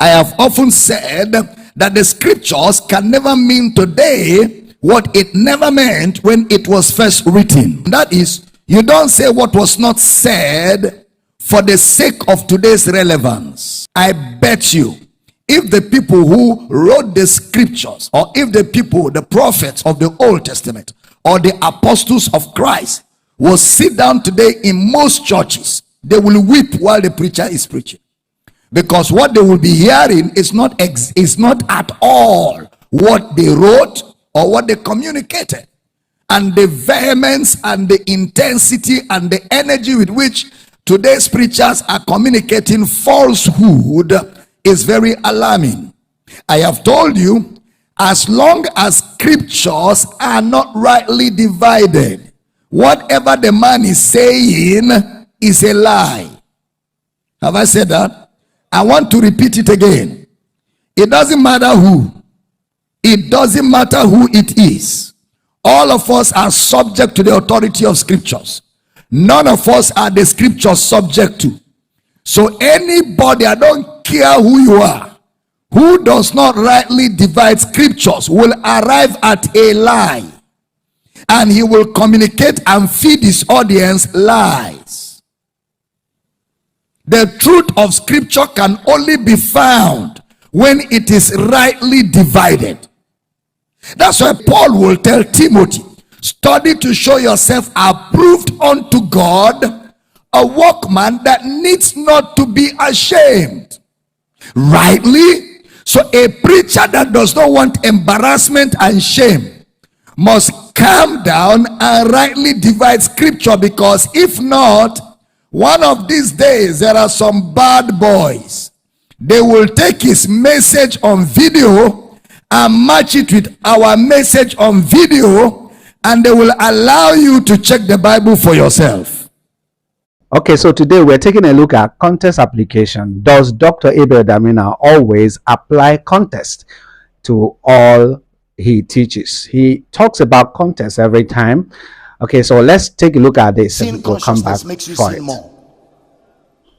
I have often said that the scriptures can never mean today what it never meant when it was first written. That is, you don't say what was not said for the sake of today's relevance. I bet you, if the people who wrote the scriptures, or if the people, the prophets of the Old Testament, or the apostles of Christ, will sit down today in most churches, they will weep while the preacher is preaching. Because what they will be hearing is not at all what they wrote or what they communicated. And the vehemence and the intensity and the energy with which today's preachers are communicating falsehood is very alarming. I have told you, as long as scriptures are not rightly divided, whatever the man is saying is a lie. Have I said that? I want to repeat it again. It doesn't matter who. It doesn't matter who it is. All of us are subject to the authority of scriptures. None of us are the scriptures subject to. So anybody, I don't care who you are, who does not rightly divide scriptures will arrive at a lie. And he will communicate and feed his audience lies. The truth of scripture can only be found when it is rightly divided. That's why Paul will tell Timothy, study to show yourself approved unto God, a workman that needs not to be ashamed. Rightly, so a preacher that does not want embarrassment and shame must calm down and rightly divide scripture, because if not, one of these days there are some bad boys. They will take his message on video and match it with our message on video, and they will allow you to check the Bible for yourself. Okay, so today we're taking a look at context application. Does Dr. Abel Damina always apply context to all he teaches? He talks about context every time. Okay, so let's take a look at this. Sin consciousness makes you sin more.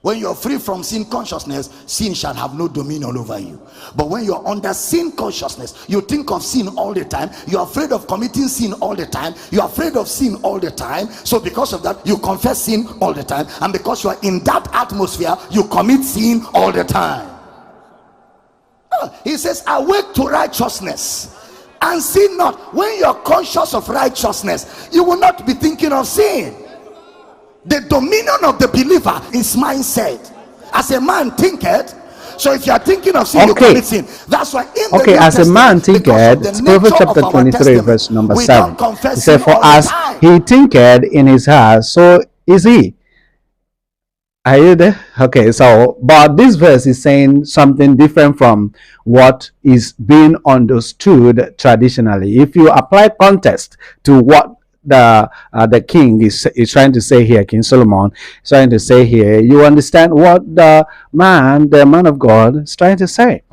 When you're free from sin consciousness, sin shall have no dominion over you. But when you're under sin consciousness, you think of sin all the time. You're afraid of committing sin all the time. You're afraid of sin all the time. So because of that, you confess sin all the time. And because you are in that atmosphere, you commit sin all the time. He says, awake to righteousness and sin not. When you're conscious of righteousness, you will not be thinking of sin. The dominion of the believer is mindset. As a man thinketh, so if you are thinking of sin, you commit sin. That's why in the New as a man Testament, thinketh, it's Proverbs chapter 23 verse number 7. He said, for as he thinketh in his heart, so is he. Are you there? Okay, so but this verse is saying something different from what is being understood traditionally. If you apply context to what the king is trying to say here, King Solomon is trying to say here, you understand what the man of God is trying to say.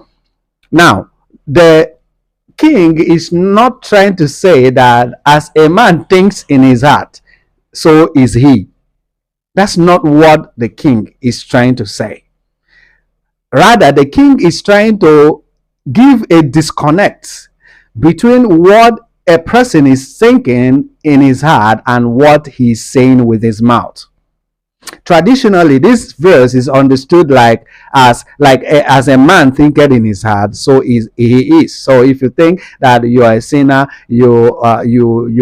Now, the king is not trying to say that as a man thinks in his heart, so is he. That's not what the king is trying to say. Rather, the king is trying to give a disconnect between what a person is thinking in his heart and what he's saying with his mouth. Traditionally, this verse is understood as a man thinketh in his heart, so he is. So if you think that you are a sinner, you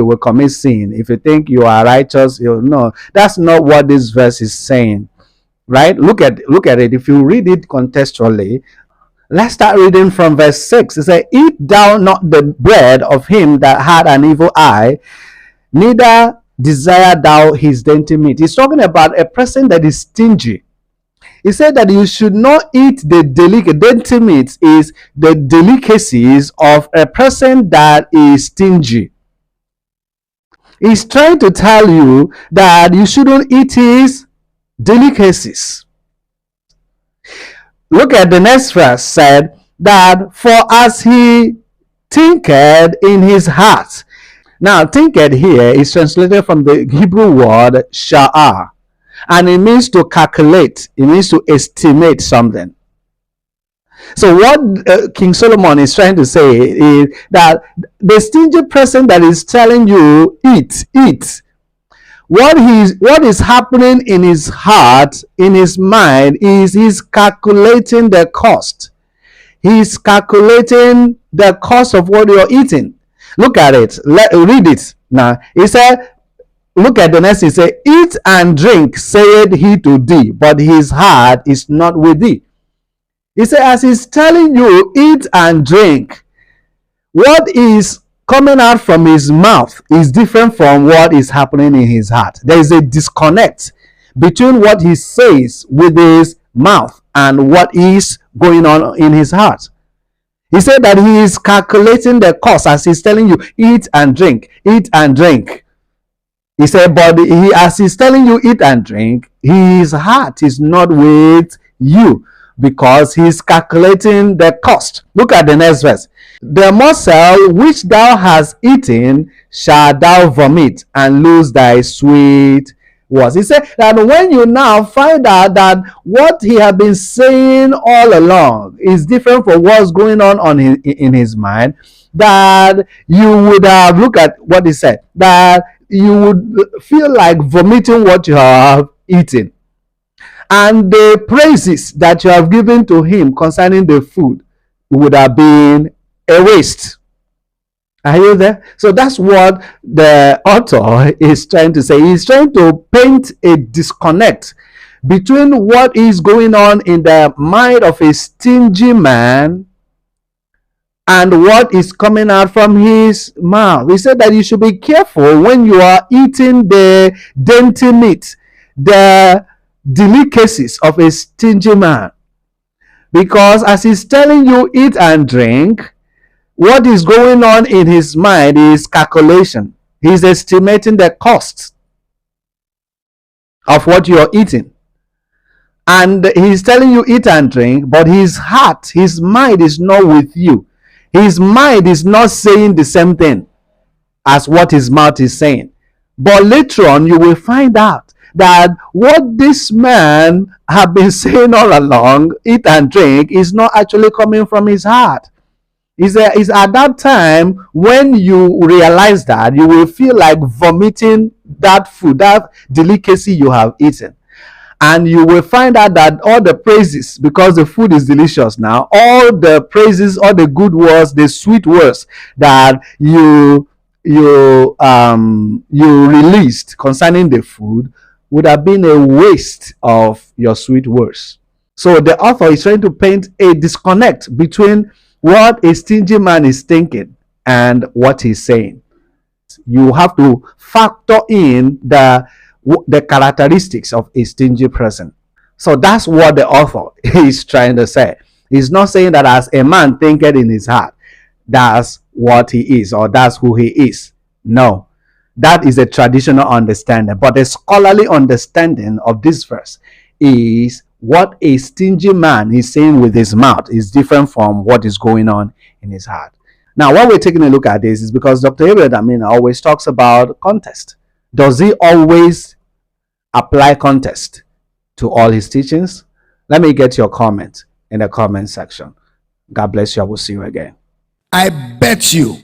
will commit sin. If you think you are righteous, no, that's not what this verse is saying. Right? Look at it. If you read it contextually, let's start reading from verse 6. It says, eat thou not the bread of him that had an evil eye, neither desire thou his dainty meat. He's talking about a person that is stingy. He said that you should not eat the dainty meat is the delicacies of a person that is stingy. He's trying to tell you that you shouldn't eat his delicacies. Look at the next verse, said that for as he thinketh in his heart. Now, thinketh here is translated from the Hebrew word sha'ah, and it means to calculate. It means to estimate something. So what King Solomon is trying to say is that the stingy person that is telling you eat, what is happening in his heart, in his mind, is he's calculating the cost. He's calculating the cost of what you're eating. Look at it. Read it. Now, he said, look at the next. He said, eat and drink, said he to thee, but his heart is not with thee. He said, as he's telling you, eat and drink, what is coming out from his mouth is different from what is happening in his heart. There is a disconnect between what he says with his mouth and what is going on in his heart. He said that he is calculating the cost as he's telling you, eat and drink, eat and drink. He said, but as he's telling you, eat and drink, his heart is not with you because he's calculating the cost. Look at the next verse. The morsel which thou hast eaten shalt thou vomit and lose thy sweet words. He said that when you now find out that what he had been saying all along is different from what's going on in his mind, that you would have, look at what he said, that you would feel like vomiting what you have eaten. And the praises that you have given to him concerning the food would have been a waste. Are you there? So that's what the author is trying to say. He's trying to paint a disconnect between what is going on in the mind of a stingy man and what is coming out from his mouth. He said that you should be careful when you are eating the dainty meat, the delicacies of a stingy man, because as he's telling you eat and drink, what is going on in his mind is calculation. He's estimating the cost of what you're eating, and he's telling you eat and drink, but his heart, his mind is not with you. His mind is not saying the same thing as what his mouth is saying. But later on you will find out that what this man have been saying all along, eat and drink, is not actually coming from his heart. Is at that time when you realize that, you will feel like vomiting that food, that delicacy you have eaten. And you will find out that all the praises, because the food is delicious now, all the praises, all the good words, the sweet words that you released concerning the food would have been a waste of your sweet words. So the author is trying to paint a disconnect between what a stingy man is thinking and what he's saying. You have to factor in the characteristics of a stingy person. So that's what the author is trying to say. He's not saying that as a man thinketh in his heart, that's what he is or that's who he is. No, that is a traditional understanding. But the scholarly understanding of this verse is what a stingy man is saying with his mouth is different from what is going on in his heart. Now, why we're taking a look at this is because Dr. Abel Damina always talks about context. Does he always apply context to all his teachings? Let me get your comment in the comment section. God bless you. I will see you again. I bet you,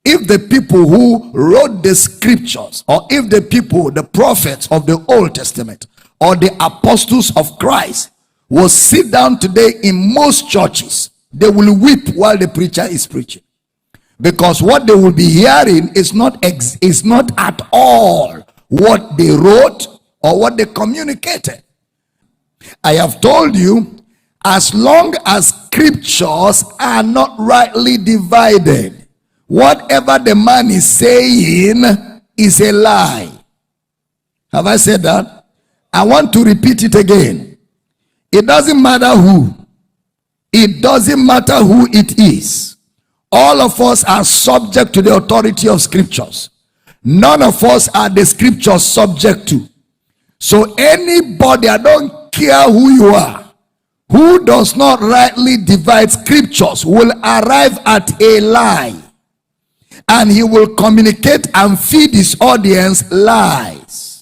if the people who wrote the scriptures, or if the people, the prophets of the Old Testament, or the apostles of Christ, will sit down today in most churches, they will weep while the preacher is preaching. Because what they will be hearing is not at all what they wrote or what they communicated. I have told you, as long as scriptures are not rightly divided, whatever the man is saying is a lie. Have I said that? I want to repeat it again. It doesn't matter who. It doesn't matter who it is. All of us are subject to the authority of scriptures. None of us are the scriptures subject to. So anybody, I don't care who you are, who does not rightly divide scriptures will arrive at a lie. And he will communicate and feed his audience lies.